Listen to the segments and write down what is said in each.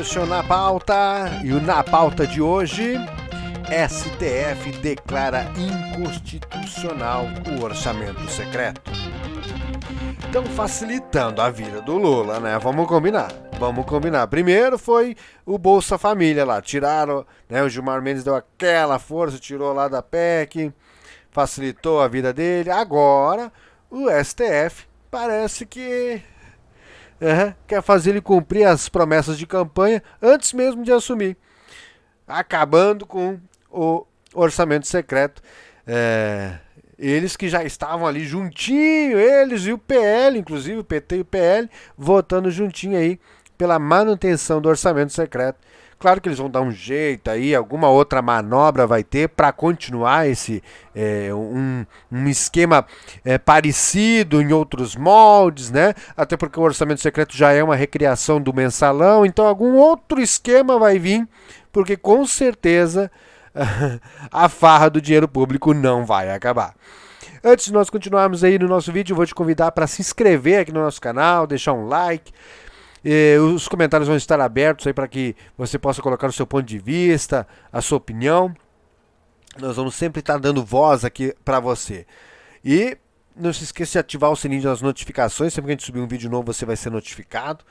este é o Na Pauta, e o Na Pauta de hoje, STF declara inconstitucional o orçamento secreto. Estão facilitando a vida do Lula, né? Vamos combinar. Primeiro foi o Bolsa Família lá, tiraram, né? O Gilmar Mendes deu aquela força, tirou lá da PEC, facilitou a vida dele. Agora, o STF parece que quer fazer ele cumprir as promessas de campanha antes mesmo de assumir, acabando com o orçamento secreto. Eles que já estavam ali juntinho, eles e o PL, inclusive o PT e o PL, votando juntinho aí pela manutenção do orçamento secreto. Claro que eles vão dar um jeito aí, alguma outra manobra vai ter para continuar esse um esquema parecido em outros moldes, né? Até porque o orçamento secreto já é uma recriação do mensalão, então algum outro esquema vai vir, porque com certeza a farra do dinheiro público não vai acabar. Antes de nós continuarmos aí no nosso vídeo, eu vou te convidar para se inscrever aqui no nosso canal, deixar um like. Os comentários vão estar abertos aí para que você possa colocar o seu ponto de vista, a sua opinião. Nós vamos sempre estar dando voz aqui para você. E não se esqueça de ativar o sininho das notificações. Sempre que a gente subir um vídeo novo, você vai ser notificado.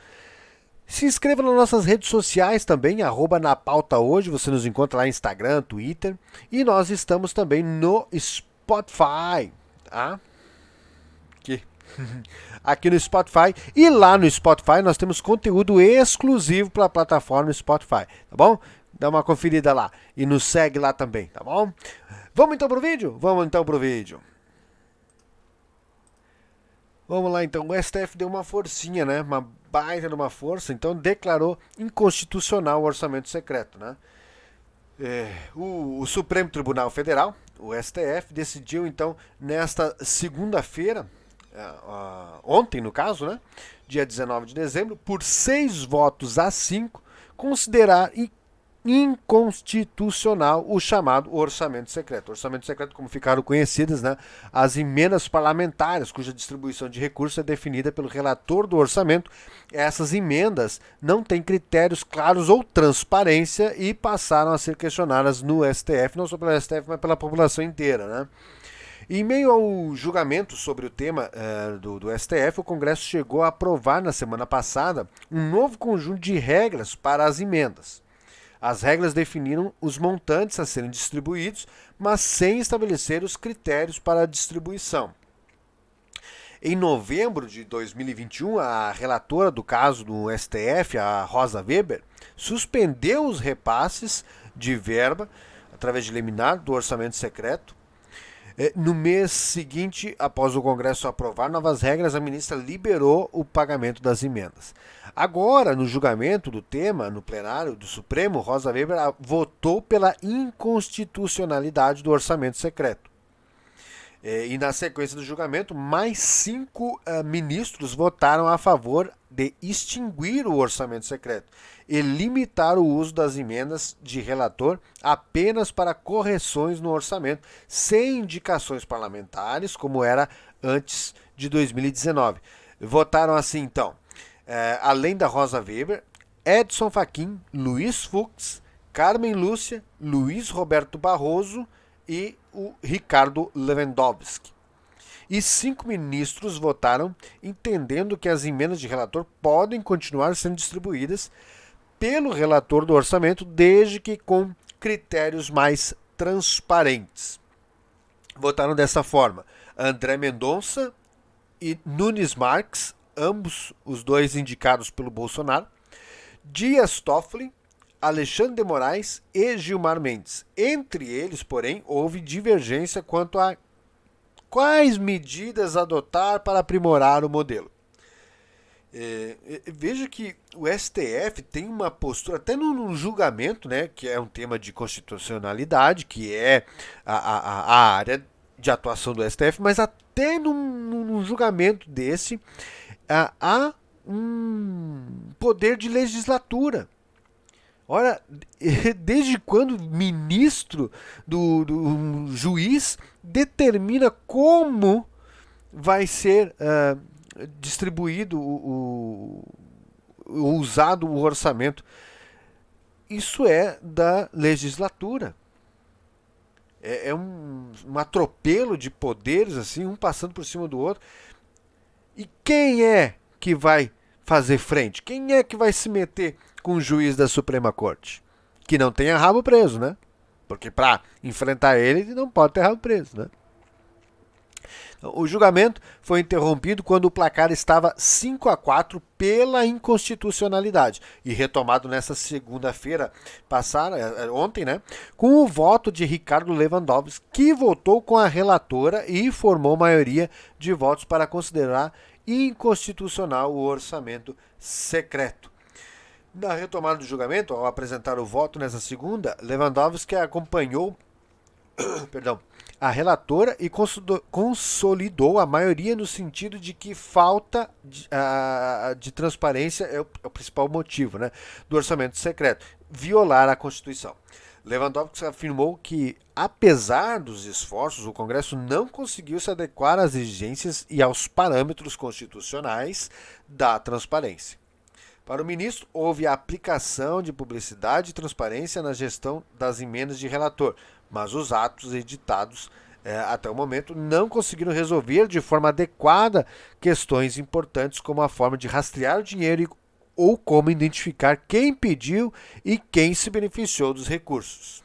Se inscreva nas nossas redes sociais também, @napautahoje. Você nos encontra lá no Instagram, Twitter. E nós estamos também no Spotify. Aqui no Spotify, e lá no Spotify nós temos conteúdo exclusivo para a plataforma Spotify, tá bom? Dá uma conferida lá e nos segue lá também, tá bom? Vamos então pro vídeo? Vamos lá então, o STF deu uma forcinha, né? Uma baita de uma força, então declarou inconstitucional o orçamento secreto, né? O Supremo Tribunal Federal, o STF, decidiu então nesta segunda-feira, ontem no caso, né, dia 19 de dezembro, por 6 votos a 5, considerar inconstitucional o chamado orçamento secreto. Orçamento secreto, como ficaram conhecidas, né, as emendas parlamentares, cuja distribuição de recursos é definida pelo relator do orçamento. Essas emendas não têm critérios claros ou transparência e passaram a ser questionadas no STF, não só pelo STF, mas pela população inteira, né? Em meio ao julgamento sobre o tema do STF, o Congresso chegou a aprovar na semana passada um novo conjunto de regras para as emendas. As regras definiram os montantes a serem distribuídos, mas sem estabelecer os critérios para a distribuição. Em novembro de 2021, a relatora do caso do STF, a Rosa Weber, suspendeu os repasses de verba, através de liminar, do orçamento secreto. No mês seguinte, após o Congresso aprovar novas regras, a ministra liberou o pagamento das emendas. Agora, no julgamento do tema, no plenário do Supremo, Rosa Weber votou pela inconstitucionalidade do orçamento secreto. E na sequência do julgamento, mais 5 ministros votaram a favor de extinguir o orçamento secreto e limitar o uso das emendas de relator apenas para correções no orçamento, sem indicações parlamentares, como era antes de 2019. Votaram assim, então, além da Rosa Weber, Edson Fachin, Luiz Fux, Carmen Lúcia, Luiz Roberto Barroso e o Ricardo Lewandowski. E 5 ministros votaram entendendo que as emendas de relator podem continuar sendo distribuídas pelo relator do orçamento, desde que com critérios mais transparentes. Votaram dessa forma: André Mendonça e Nunes Marques, ambos os dois indicados pelo Bolsonaro, Dias Toffoli, Alexandre de Moraes e Gilmar Mendes. Entre eles, porém, houve divergência quanto a quais medidas adotar para aprimorar o modelo. Veja que o STF tem uma postura, até no julgamento, né, que é um tema de constitucionalidade, que é a área de atuação do STF, mas até num julgamento desse há um poder de legislatura. Ora, desde quando ministro do juiz determina como vai ser distribuído, usado o orçamento? isso é da legislatura. É um atropelo de poderes, assim, um passando por cima do outro. E quem é que vai fazer frente? Quem é que vai se meter com o juiz da Suprema Corte? Que não tenha rabo preso, né? Porque para enfrentar ele não pode ter rabo preso, né? O julgamento foi interrompido quando o placar estava 5-4 pela inconstitucionalidade e retomado nessa segunda-feira passada, ontem, né, com o voto de Ricardo Lewandowski, que votou com a relatora e formou maioria de votos para considerar inconstitucional o orçamento secreto. Na retomada do julgamento, ao apresentar o voto nessa segunda, Lewandowski acompanhou a relatora e consolidou a maioria no sentido de que falta de transparência é o principal motivo, né, do orçamento secreto, violar a Constituição. Lewandowski afirmou que, apesar dos esforços, o Congresso não conseguiu se adequar às exigências e aos parâmetros constitucionais da transparência. Para o ministro, houve a aplicação de publicidade e transparência na gestão das emendas de relator, mas os atos editados até o momento não conseguiram resolver de forma adequada questões importantes como a forma de rastrear o dinheiro ou como identificar quem pediu e quem se beneficiou dos recursos.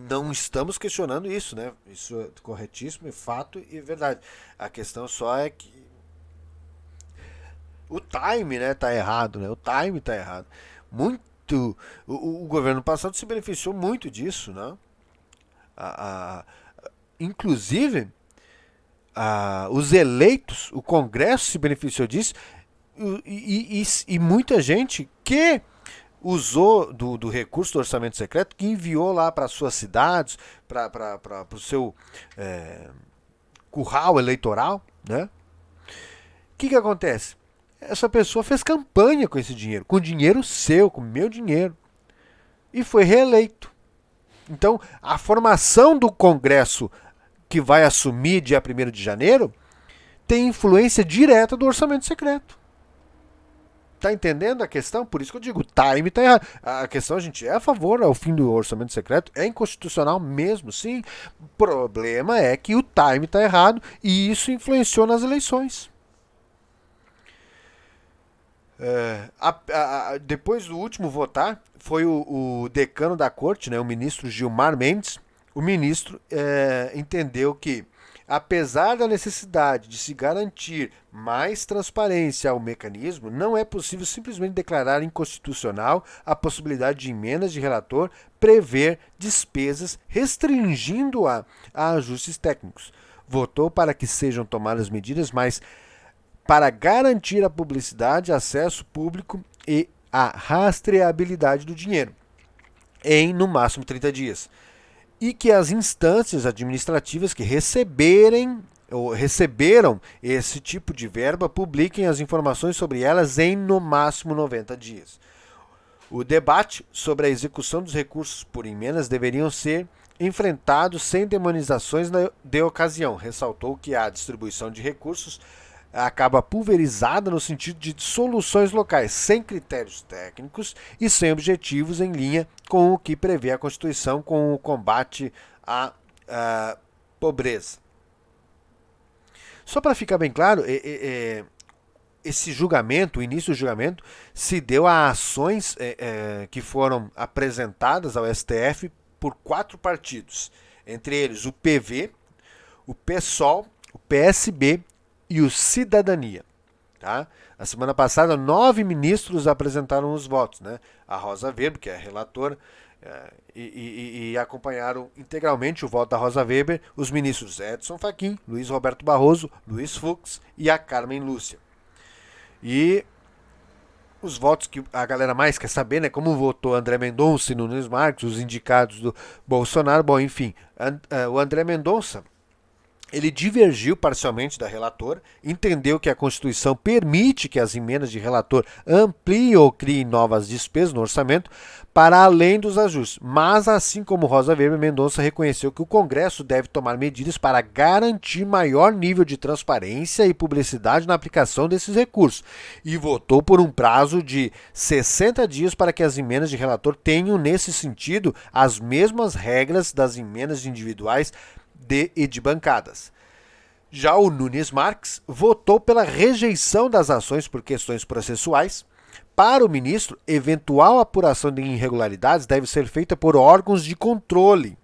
Não estamos questionando isso, né? Isso é corretíssimo, é fato e verdade. A questão só é que o time, né, tá errado, né? O time tá errado. Muito. O governo passado se beneficiou muito disso, né? Inclusive, os eleitos, o Congresso se beneficiou disso e muita gente que usou do recurso do orçamento secreto, que enviou lá para suas cidades, para o seu curral eleitoral, né? O que acontece? Essa pessoa fez campanha com esse dinheiro, com dinheiro seu, com meu dinheiro, e foi reeleito. Então, a formação do Congresso que vai assumir dia 1º de janeiro tem influência direta do orçamento secreto. Tá entendendo a questão? Por isso que eu digo, o time tá errado. A questão, a gente é a favor ao fim do orçamento secreto, é inconstitucional mesmo, sim. O problema é que o time tá errado e isso influenciou nas eleições. Depois do último votar, foi o decano da corte, né, o ministro Gilmar Mendes. O ministro entendeu que, apesar da necessidade de se garantir mais transparência ao mecanismo, não é possível simplesmente declarar inconstitucional a possibilidade de emendas de relator prever despesas, restringindo-a a ajustes técnicos. Votou para que sejam tomadas medidas mais para garantir a publicidade, acesso público e a rastreabilidade do dinheiro, em no máximo 30 dias. E que as instâncias administrativas que receberam esse tipo de verba publiquem as informações sobre elas em no máximo 90 dias. O debate sobre a execução dos recursos por emendas deveriam ser enfrentados sem demonizações de ocasião. Ressaltou que a distribuição de recursos acaba pulverizada no sentido de soluções locais, sem critérios técnicos e sem objetivos em linha com o que prevê a Constituição com o combate à pobreza. Só para ficar bem claro, esse julgamento, o início do julgamento, se deu a ações que foram apresentadas ao STF por 4 partidos, entre eles o PV, o PSOL, o PSB e o Cidadania. Tá? Na semana passada, 9 ministros apresentaram os votos, né? A Rosa Weber, que é a relatora, e acompanharam integralmente o voto da Rosa Weber os ministros Edson Fachin, Luiz Roberto Barroso, Luiz Fux e a Carmen Lúcia. E os votos que a galera mais quer saber, né? Como votou André Mendonça e Nunes Marques, os indicados do Bolsonaro. Bom, enfim, o André Mendonça, Ele divergiu parcialmente da relatora, entendeu que a Constituição permite que as emendas de relator ampliem ou criem novas despesas no orçamento para além dos ajustes. Mas, assim como Rosa Weber, Mendonça reconheceu que o Congresso deve tomar medidas para garantir maior nível de transparência e publicidade na aplicação desses recursos e votou por um prazo de 60 dias para que as emendas de relator tenham, nesse sentido, as mesmas regras das emendas individuais e de bancadas. Já o Nunes Marques votou pela rejeição das ações por questões processuais. Para o ministro, eventual apuração de irregularidades deve ser feita por órgãos de controle,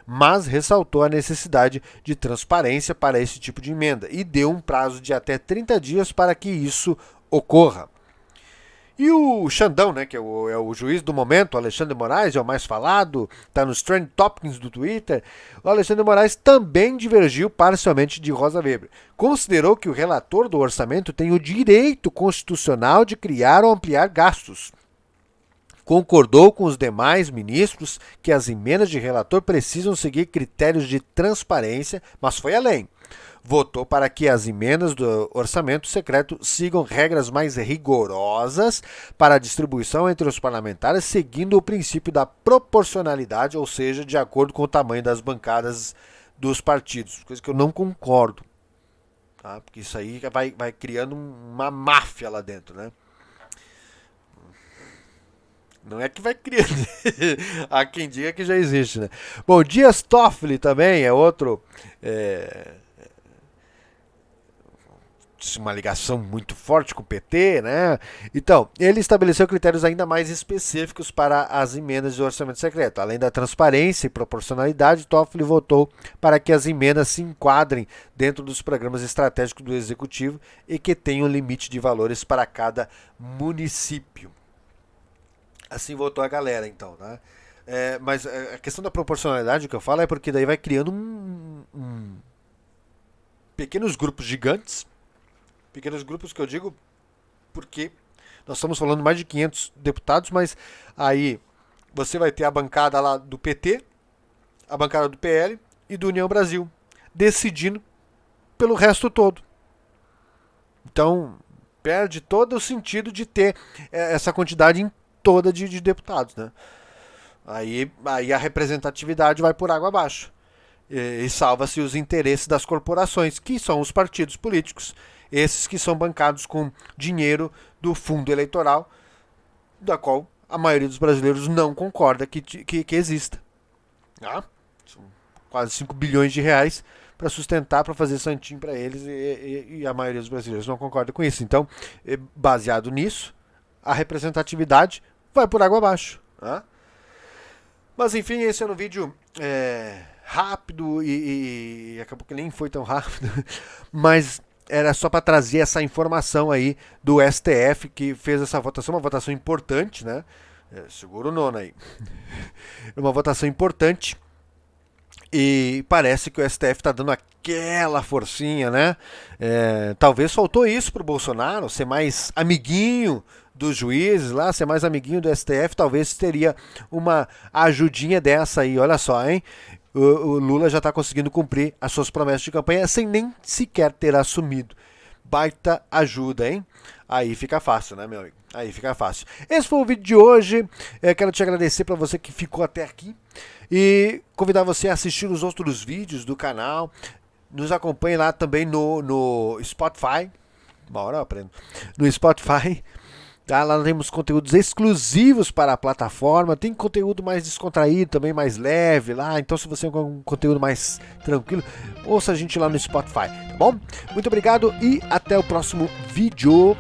mas ressaltou a necessidade de transparência para esse tipo de emenda e deu um prazo de até 30 dias para que isso ocorra. E o Xandão, né, que é o juiz do momento, o Alexandre de Moraes, é o mais falado, está nos Trend Topics do Twitter. O Alexandre de Moraes também divergiu parcialmente de Rosa Weber. Considerou que o relator do orçamento tem o direito constitucional de criar ou ampliar gastos. Concordou com os demais ministros que as emendas de relator precisam seguir critérios de transparência, mas foi além. Votou para que as emendas do orçamento secreto sigam regras mais rigorosas para a distribuição entre os parlamentares, seguindo o princípio da proporcionalidade, ou seja, de acordo com o tamanho das bancadas dos partidos, coisa que eu não concordo, tá? Porque isso aí vai criando uma máfia lá dentro, né? Não é que vai criando, há quem diga que já existe, né? Bom, Dias Toffoli também é outro... uma ligação muito forte com o PT, né? Então, ele estabeleceu critérios ainda mais específicos para as emendas de orçamento secreto. Além da transparência e proporcionalidade, Toffoli votou para que as emendas se enquadrem dentro dos programas estratégicos do Executivo e que tenham limite de valores para cada município. Assim votou a galera, então, né? Mas a questão da proporcionalidade que eu falo é porque daí vai criando pequenos grupos gigantes. Pequenos grupos que eu digo porque nós estamos falando de mais de 500 deputados, mas aí você vai ter a bancada lá do PT, a bancada do PL e do União Brasil, decidindo pelo resto todo. Então, perde todo o sentido de ter essa quantidade toda de deputados, né? Aí a representatividade vai por água abaixo. E salva-se os interesses das corporações, que são os partidos políticos. Esses que são bancados com dinheiro do fundo eleitoral, da qual a maioria dos brasileiros não concorda que exista. Ah, são quase 5 bilhões de reais para sustentar, para fazer santinho para eles, e a maioria dos brasileiros não concorda com isso. Então, baseado nisso, a representatividade vai por água abaixo. Ah? Mas enfim, esse era um vídeo rápido e acabou que nem foi tão rápido, mas era só para trazer essa informação aí do STF que fez essa votação, uma votação importante, né? Segura o nono aí. Uma votação importante e parece que o STF está dando aquela forcinha, né? Talvez faltou isso para o Bolsonaro, ser mais amiguinho dos juízes lá, ser mais amiguinho do STF, talvez teria uma ajudinha dessa aí, olha só, hein? O Lula já está conseguindo cumprir as suas promessas de campanha sem nem sequer ter assumido. Baita ajuda, hein? Aí fica fácil, né, meu amigo? Aí fica fácil. Esse foi o vídeo de hoje. Quero te agradecer para você que ficou até aqui e convidar você a assistir os outros vídeos do canal. Nos acompanhe lá também no Spotify. Uma hora eu aprendo. No Spotify. Tá? Lá temos conteúdos exclusivos para a plataforma, tem conteúdo mais descontraído, também mais leve lá, então se você quer um conteúdo mais tranquilo, ouça a gente lá no Spotify, tá bom? Muito obrigado e até o próximo vídeo.